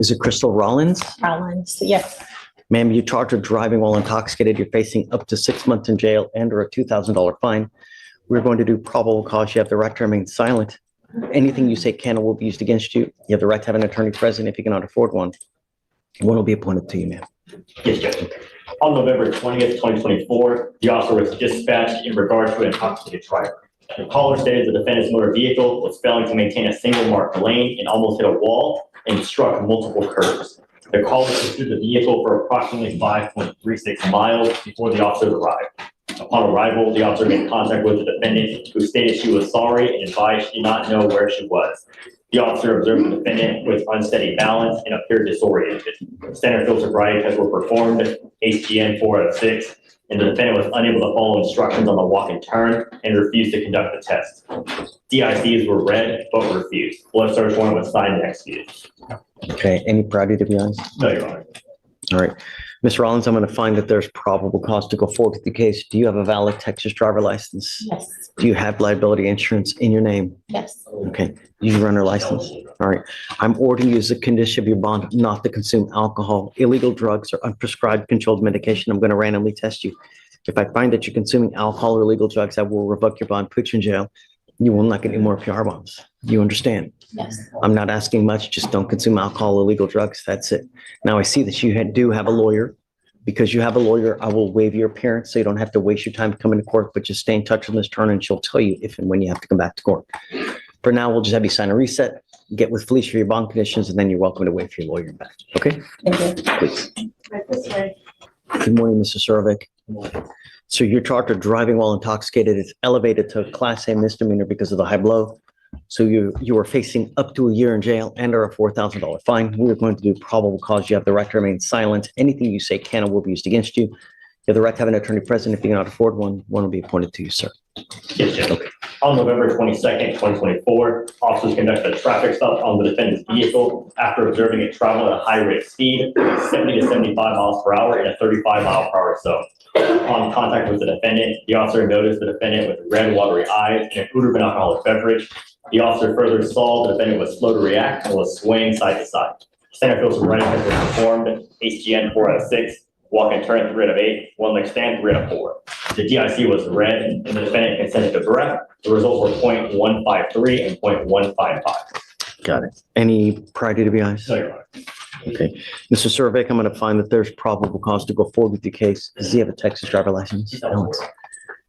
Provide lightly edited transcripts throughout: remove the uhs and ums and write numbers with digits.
Is it Crystal Rollins? Rollins, yes. Ma'am, you charged with driving while intoxicated. You're facing up to 6 months in jail and or a $2,000 fine. We're going to do probable cause. You have the right to remain silent. Anything you say can or will be used against you. You have the right to have an attorney present if you cannot afford one. One will be appointed to you, ma'am. Yes, Judge. On November 20th, 2024, the officer was dispatched in regard to an intoxicated driver. The caller stated the defendant's motor vehicle was failing to maintain a single marked lane and almost hit a wall and struck multiple curbs. The caller pursued the vehicle for approximately 5.36 miles before the officers arrived. Upon arrival, the officer made contact with the defendant, who stated she was sorry and advised she did not know where she was. The officer observed the defendant with unsteady balance and appeared disoriented. Standard field sobriety tests were performed, HGN 406, and the defendant was unable to follow instructions on the walk and turn and refused to conduct the test. DICs were read but refused. Blood search warrant was signed and executed. Okay, any priority to be honest? No, Your Honor. All right. Ms. Rollins, I'm going to find that there's probable cause to go forward with the case. Do you have a valid Texas driver license? Yes. Do you have liability insurance in your name? Yes. Okay. You run a license? All right. I'm ordering you as a condition of your bond not to consume alcohol, illegal drugs, or unprescribed controlled medication. I'm going to randomly test you. If I find that you're consuming alcohol or illegal drugs, I will revoke your bond, put you in jail. You will not get any more PR bonds. You understand? Yes. I'm not asking much. Just don't consume alcohol or illegal drugs. That's it. Now, I see that you do have a lawyer. Because you have a lawyer, I will waive your appearance so you don't have to waste your time coming to court, but just stay in touch with Ms. Turner and she'll tell you if and when you have to come back to court. For now, we'll just have you sign a reset, get with Fleischer for your bond conditions, and then you're welcome to wait for your lawyer back. Okay? Thank you. Please. Right this way. Good morning, Mr. Surovic. So you're charged with driving while intoxicated. It's elevated to a Class A misdemeanor because of the high blow. So you are facing up to a year in jail and or a $4,000 fine. We're going to do probable cause. You have the right to remain silent. Anything you say can or will be used against you. You have the right to have an attorney present. If you cannot afford one, one will be appointed to you, sir. Yes, Judge. On November 22nd, 2024, officers conducted a traffic stop on the defendant's vehicle after observing it travel at a high rate of speed, 70 to 75 miles per hour in a 35-mile-per-hour zone. On contact with the defendant, the officer noticed the defendant with red, watery eyes and an odor of an alcoholic beverage. The officer further saw the defendant was slow to react and was swaying side to side. Standard field sobriety tests were performed, HGN 406, walk and turn 3 out of 8, one leg stand 3 out of 4. The DIC was read and the defendant consented to breath. The results were .153 and .155. Got it. Any priority to be honest? No, Your Honor. Okay. Mr. Surovic, I'm going to find that there's probable cause to go forward with the case. Does he have a Texas driver license? No.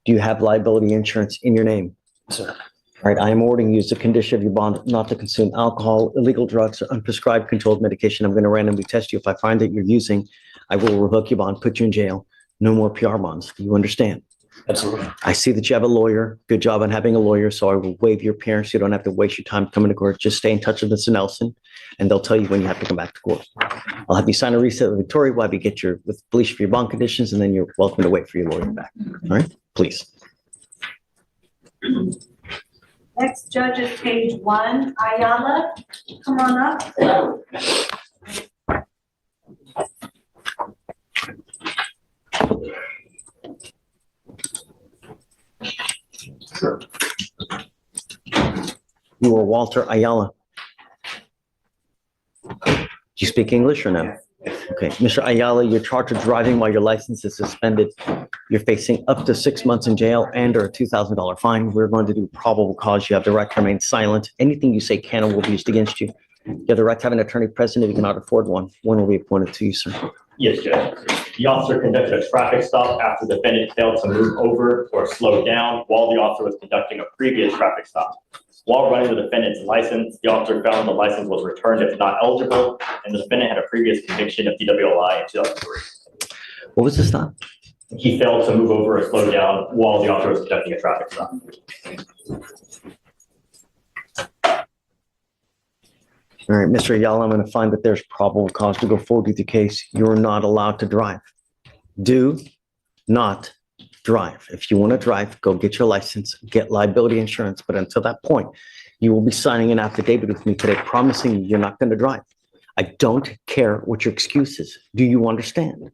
Do you have liability insurance in your name? Sir. All right, I am ordering you as a condition of your bond not to consume alcohol, illegal drugs, or unprescribed controlled medication. I'm going to randomly test you. If I find that you're using, I will revoke your bond, put you in jail. No more PR bonds. Do you understand? Absolutely. I see that you have a lawyer. Good job on having a lawyer. So I will waive your appearance. You don't have to waste your time coming to court. Just stay in touch with Mr. Nelson, and they'll tell you when you have to come back to court. I'll have you sign a reset with Victoria while you get your with Fleischer for your bond conditions, and then you're welcome to wait for your lawyer back. All right, please. Next judge is page 1, Ayala. Come on up. You are Walter Ayala. Do you speak English or no? Okay, Mr. Ayala, you're charged with driving while your license is suspended. You're facing up to 6 months in jail and or a $2,000 fine. We're going to do probable cause. You have the right to remain silent. Anything you say can or will be used against you. You have the right to have an attorney present if you cannot afford one. One will be appointed to you, sir. Yes, Judge. The officer conducted a traffic stop after the defendant failed to move over or slow down while the officer was conducting a previous traffic stop. While running the defendant's license, the officer found the license was returned as not eligible, and the defendant had a previous conviction of DWI in 2003. What was the stop? He failed to move over or slow down while the officer was conducting a traffic stop. All right, Mr. Ayala, I'm going to find that there's probable cause to go forward with the case. You're not allowed to drive. Do not drive. If you want to drive, go get your license, get liability insurance. But until that point, you will be signing an affidavit with me today promising you're not going to drive. I don't care what your excuse is. Do you understand?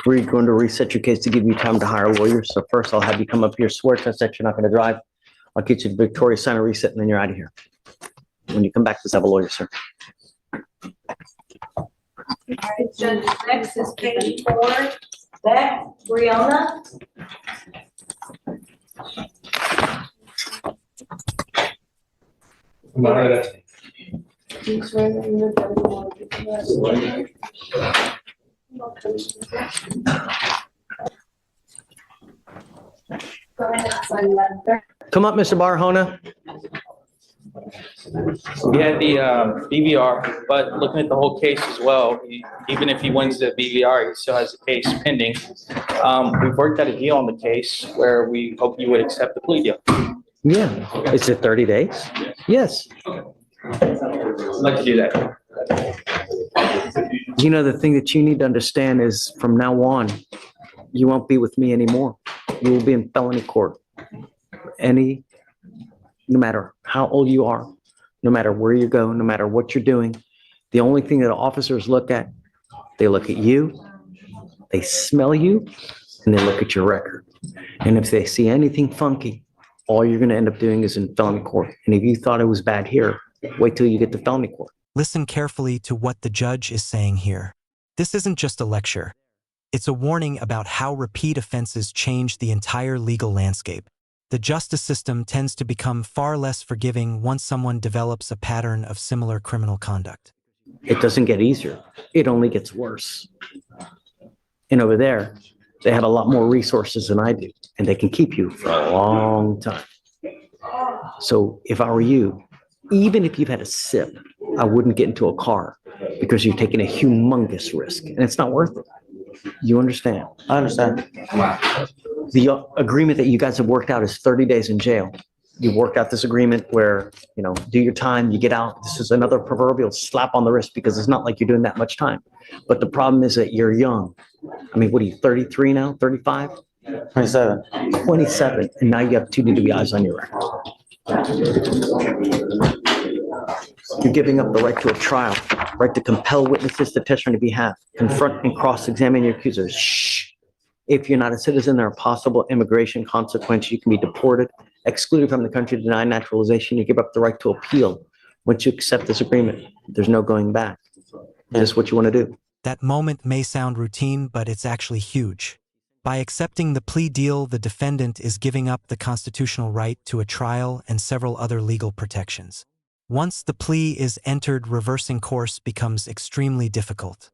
We're going to reset your case to give you time to hire lawyers. So first, I'll have you come up here, swear to us that you're not going to drive. I'll get you the Victoria sign a reset, and then you're out of here. When you come back, let's have a lawyer, sir. All right, Judge, next is page 4. Beck, Brianna. Come up, Mr. Barahona. He had the BVR, but looking at the whole case as well, even if he wins the BVR, he still has the case pending. We've worked out a deal on the case where we hope you would accept the plea deal. Yeah. Is it 30 days? Yes. I'd like to do that. You know, the thing that you need to understand is from now on, you won't be with me anymore. You will be in felony court. No matter how old you are, no matter where you go, no matter what you're doing, the only thing that officers look at, they look at you, they smell you, and they look at your record. And if they see anything funky, all you're going to end up doing is in felony court. And if you thought it was bad here, wait till you get to felony court. Listen carefully to what the judge is saying here. This isn't just a lecture. It's a warning about how repeat offenses change the entire legal landscape. The justice system tends to become far less forgiving once someone develops a pattern of similar criminal conduct. It doesn't get easier. It only gets worse. And over there, they have a lot more resources than I do, and they can keep you for a long time. So if I were you, even if you've had a sip, I wouldn't get into a car because you're taking a humongous risk, and it's not worth it. You understand? I understand. The agreement that you guys have worked out is 30 days in jail. You work out this agreement where, do your time, you get out. This is another proverbial slap on the wrist because it's not like you're doing that much time. But the problem is that you're young. I mean, what are you, 33 now, 35? 27. 27, and now you have 2 DWIs on your record. You're giving up the right to a trial, right to compel witnesses to testify on your behalf, confront and cross-examine your accusers. Shh. If you're not a citizen, there are possible immigration consequences. You can be deported, excluded from the country, denied naturalization. You give up the right to appeal. Once you accept this agreement, there's no going back. Is this what you want to do? That moment may sound routine, but it's actually huge. By accepting the plea deal, the defendant is giving up the constitutional right to a trial and several other legal protections. Once the plea is entered, reversing course becomes extremely difficult.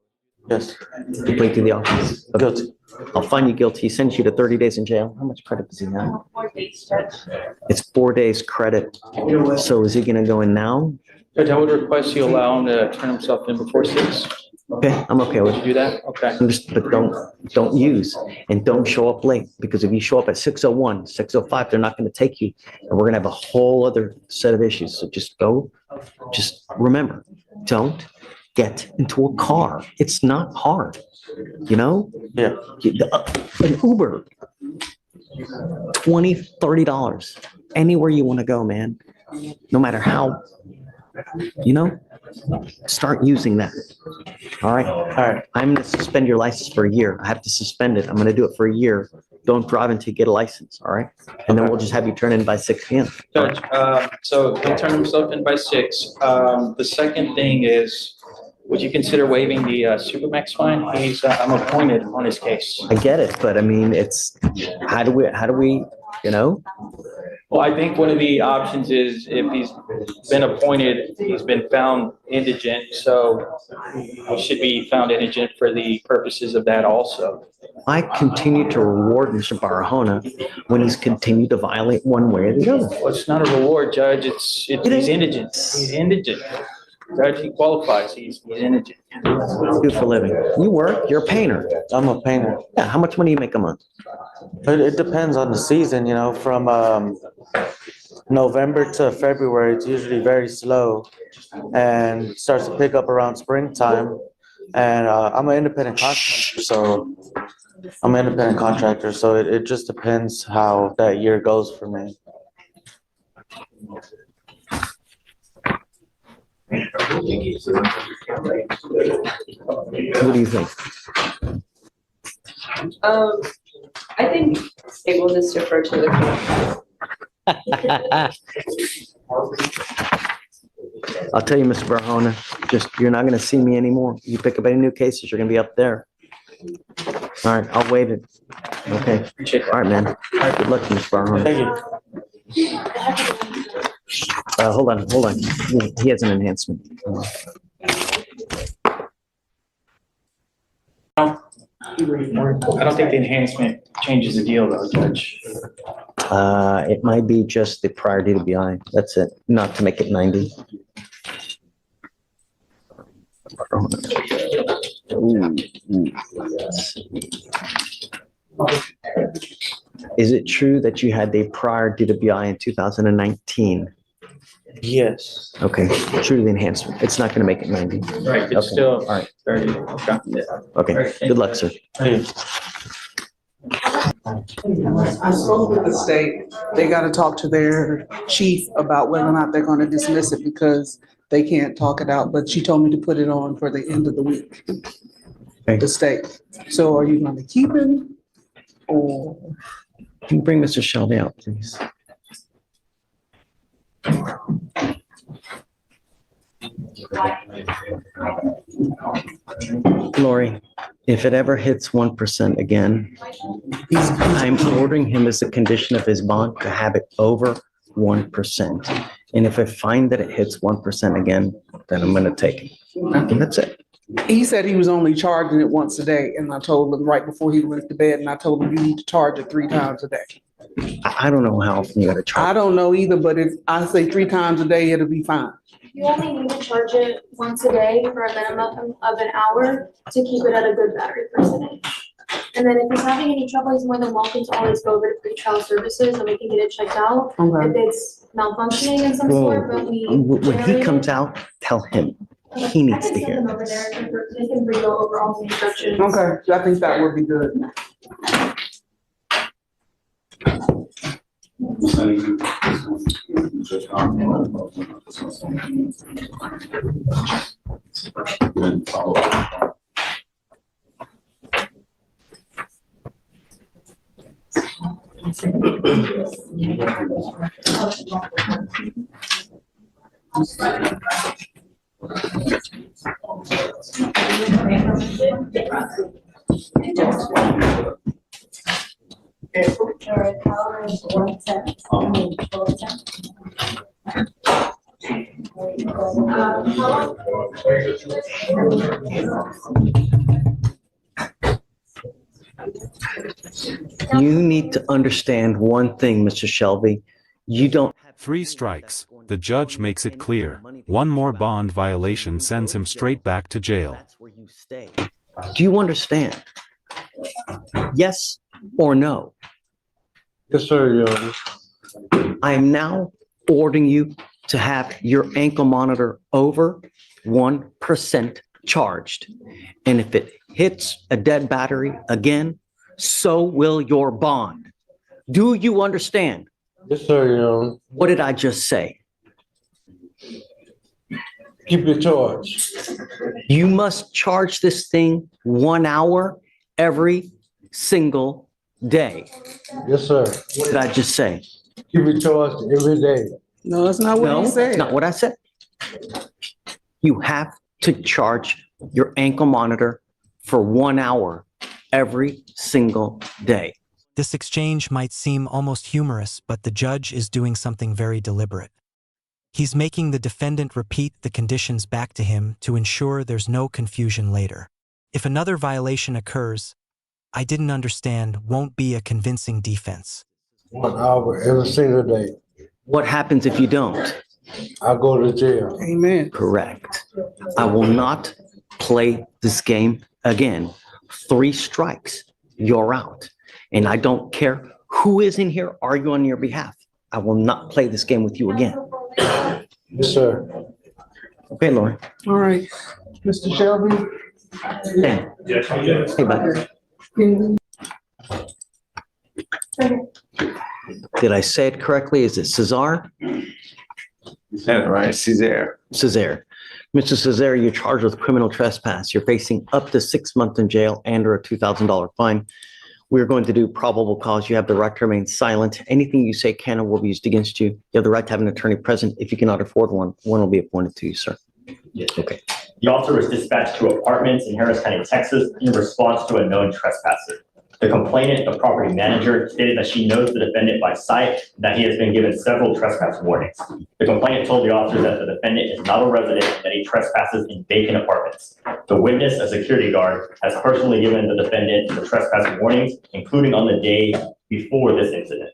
Yes. You plead to the office. Guilty. I'll find you guilty. He sends you to 30 days in jail. How much credit does he have? 4 days, Judge. It's 4 days credit. So is he going to go in now? Judge, I would request you allow him to turn himself in before 6. Okay, I'm okay with Would it. you do that? Okay. But don't use and don't show up late, because if you show up at 6:01, 6:05, they're not going to take you, and we're going to have a whole other set of issues. So just remember, don't get into a car. It's not hard, Yeah. An Uber, $20, $30, anywhere you want to go, man. No matter how, start using that. All right. All right. I'm going to suspend your license for a year. I have to suspend it. I'm going to do it for a year. Don't drive until you get a license. All right. And then we'll just have you turn in by 6 p.m. Judge, so he'll turn himself in by 6. The second thing is, would you consider waiving the Supermax fine? I'm appointed on his case. I get it, but I mean, it's how do we, Well, I think one of the options is if he's been appointed, he's been found indigent, so he should be found indigent for the purposes of that also. I continue to reward Mr. Barahona when he's continued to violate one way or the other. Well, it's not a reward, Judge. He's indigent. He's indigent. Judge, he qualifies. He's indigent. What do you do for a living? You work, you're a painter. I'm a painter. Yeah, how much money do you make a month? It depends on the season, from November to February, it's usually very slow and starts to pick up around springtime. And I'm an independent contractor, so it just depends how that year goes for me. What do you think? I think it will just defer to the court. I'll tell you, Mr. Barahona, just, you're not gonna see me anymore. You pick up any new cases, you're gonna be up there. All right, I'll waive it. Okay, Appreciate all right, man. Good luck, Mr. Barahona. Thank you. Hold on. He has an enhancement. I don't think the enhancement changes the deal though, Judge. It might be just the prior DWI. That's it, not to make it 90. Is it true that you had the prior DWI in 2019? Yes. Okay, true to the enhancement. It's not going to make it 90. Right, Okay, it's still all right. 30. Okay. Okay, good luck, sir. Thank you. I spoke with the state. They got to talk to their chief about whether or not they're going to dismiss it because they can't talk it out. But she told me to put it on for the end of the week. Okay. The state. So are you going to keep him or? Can you bring Mr. Shelby out, please? Lori, if it ever hits 1% again, I'm ordering him as a condition of his bond to have it over 1%. And if I find that it hits 1% again, then I'm gonna take it. And that's it. He said he was only charging it once a day, and I told him right before he went to bed, and I told him you need to charge it 3 times a day. I don't know how often you gotta I charge. don't know either, but if I say 3 times a day, it'll be fine. You only need to charge it once a day for a minimum of an hour to keep it at a good battery percentage. And then if he's having any trouble, he's more than welcome to always go over to pretrial services and we can get it checked out Okay. if it's malfunctioning in some sort, but we. When he comes out, tell him. He needs to I can hear send them over there, they can read over all the instructions. Okay, I think that would be good. You need to understand one thing, Mr. Shelby. You don't have 3 strikes. The judge makes it clear. 1 more bond violation sends him straight back to jail. That's where you stay. Do you understand? Yes or no? Yes, sir, Your Honor. I am now ordering you to have your ankle monitor over 1% charged. And if it hits a dead battery again, so will your bond. Do you understand? Yes, sir, Your Honor. What did I just say? Keep your charge. You must charge this thing 1 hour every single day. Yes, sir. What did I just say? Keep your charge every day. No, that's not what No, he said. not what I said. You have to charge your ankle monitor for 1 hour every single day. This exchange might seem almost humorous, but the judge is doing something very deliberate. He's making the defendant repeat the conditions back to him to ensure there's no confusion later. If another violation occurs, I didn't understand won't be a convincing defense. 1 hour every single day. What happens if you don't? I go to jail. Amen. Correct. I will not play this game again. 3 strikes, you're out. And I don't care who is in here arguing on your behalf. I will not play this game with you again. Yes, sir. Okay, Lauren. All right, Mr. Shelby. Dan. Hey, bud. Did I say it correctly? Is it Cesar? Right, Cesar. Cesar. Mr. Cesar, you're charged with criminal trespass. You're facing up to 6 months in jail and or a $2,000 fine. We're going to do probable cause. You have the right to remain silent. Anything you say can or will be used against you. You have the right to have an attorney present. If you cannot afford one, one will be appointed to you, sir. Okay. The officer was dispatched to apartments in Harris County, Texas, in response to a known trespasser. The complainant, the property manager, stated that she knows the defendant by sight, and that he has been given several trespass warnings. The complainant told the officer that the defendant is not a resident, and that he trespasses in vacant apartments. The witness, a security guard, has personally given the defendant the trespass warnings, including on the day before this incident.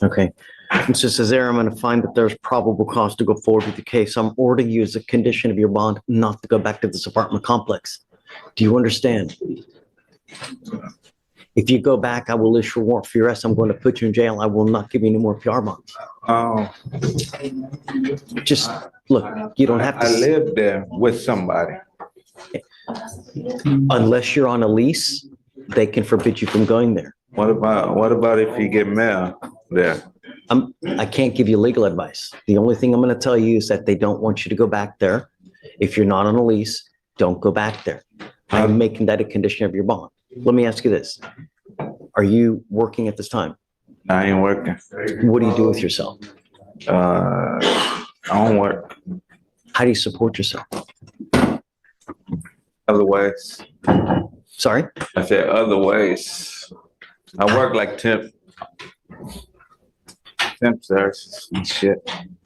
Okay. Mr. Cesare, I'm going to find that there's probable cause to go forward with the case. I'm ordering you as a condition of your bond not to go back to this apartment complex. Do you understand? If you go back, I will issue a warrant for your arrest. I'm going to put you in jail. I will not give you any more PR bonds. Oh, Just look, you don't have I to, live there with somebody. unless you're on a lease, they can forbid you from going there. What about if you get mail there? I can't give you legal advice. The only thing I'm going to tell you is that they don't want you to go back there. If you're not on a lease, don't go back there. I'm making that a condition of your bond. Let me ask you this. Are you working at this time? I ain't working. What do you do with yourself? I don't work. How do you support yourself? Other ways. Sorry? I said other ways. I work like temp services and shit.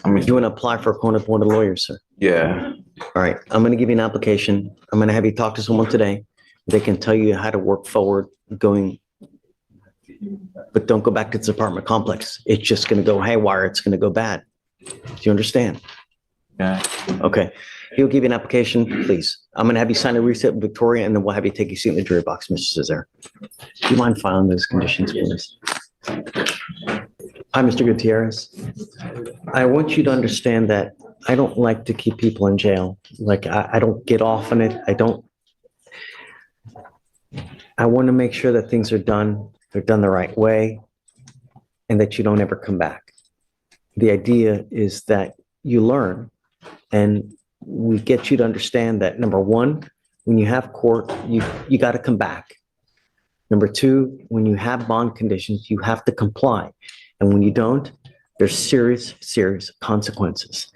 I mean, You want to apply for a court-appointed lawyer, sir? yeah. All right. I'm going to give you an application. I'm going to have you talk to someone today. They can tell you how to work forward going, but don't go back to this apartment complex. It's just going to go haywire. It's going to go bad. Do you understand? Yeah. Okay. He'll give you an application, please. I'm going to have you sign a receipt with Victoria, and then we'll have you take your seat in the jury box, Mr. Cesare. Do you mind filing those conditions, please? Hi, Mr. Gutierrez. I want you to understand that I don't like to keep people in jail. Like, I don't get off on it. I want to make sure that things are done, they're done the right way, and that you don't ever come back. The idea is that you learn, and we get you to understand that, number one, when you have court, you got to come back. Number two, when you have bond conditions, you have to comply. And when you don't, there's serious, serious consequences.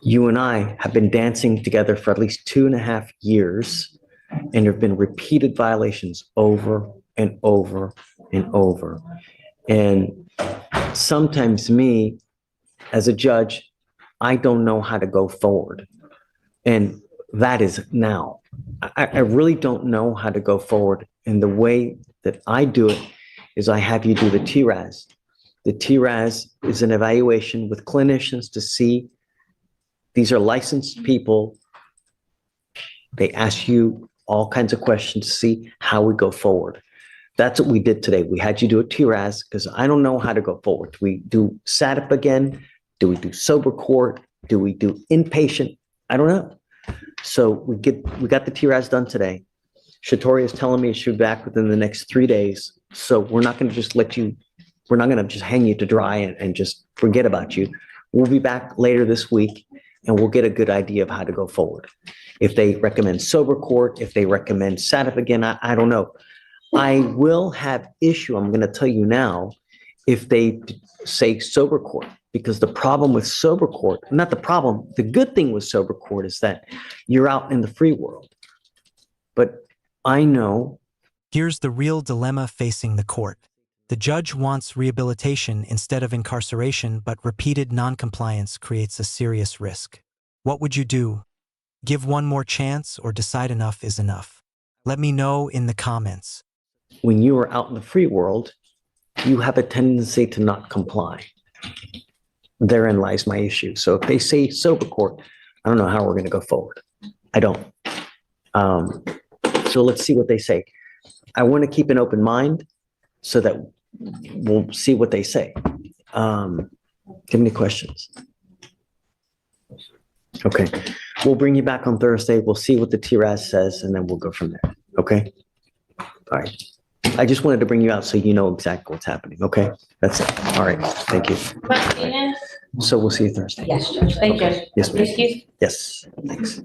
You and I have been dancing together for at least 2.5 years, and there have been repeated violations over and over and over. And sometimes me, as a judge, I don't know how to go forward. And that is now. I really don't know how to go forward. And the way that I do it is I have you do the TRAS. The TRAS is an evaluation with clinicians to see, these are licensed people. They ask you all kinds of questions to see how we go forward. That's what we did today. We had you do a TRAS because I don't know how to go forward. Do we do SATIP again? Do we do sober court? Do we do inpatient? I don't know. So we got the TRAS done today. Shatori is telling me it should be back within the next 3 days. So we're not going to just we're not going to just hang you to dry and just forget about you. We'll be back later this week and we'll get a good idea of how to go forward. If they recommend sober court, if they recommend SATIP again, I don't know. I will have issue, I'm going to tell you now, if they say sober court, because the problem with sober court, not the problem, the good thing with sober court is that you're out in the free world. But I know. Here's the real dilemma facing the court. The judge wants rehabilitation instead of incarceration, but repeated noncompliance creates a serious risk. What would you do? Give one more chance or decide enough is enough? Let me know in the comments. When you are out in the free world, you have a tendency to not comply. Therein lies my issue. So if they say sober court, I don't know how we're going to go forward. I don't. So let's see what they say. I want to keep an open mind so that we'll see what they say. Give me questions. Okay. We'll bring you back on Thursday. We'll see what the TRAS says, and then we'll go from there. Okay? All right. I just wanted to bring you out so you know exactly what's happening. Okay? That's it. All right. Thank you. Martinez? So we'll see you Thursday. Yes, Judge. Thank you. Yes, ma'am. Excuse? Yes. Thanks.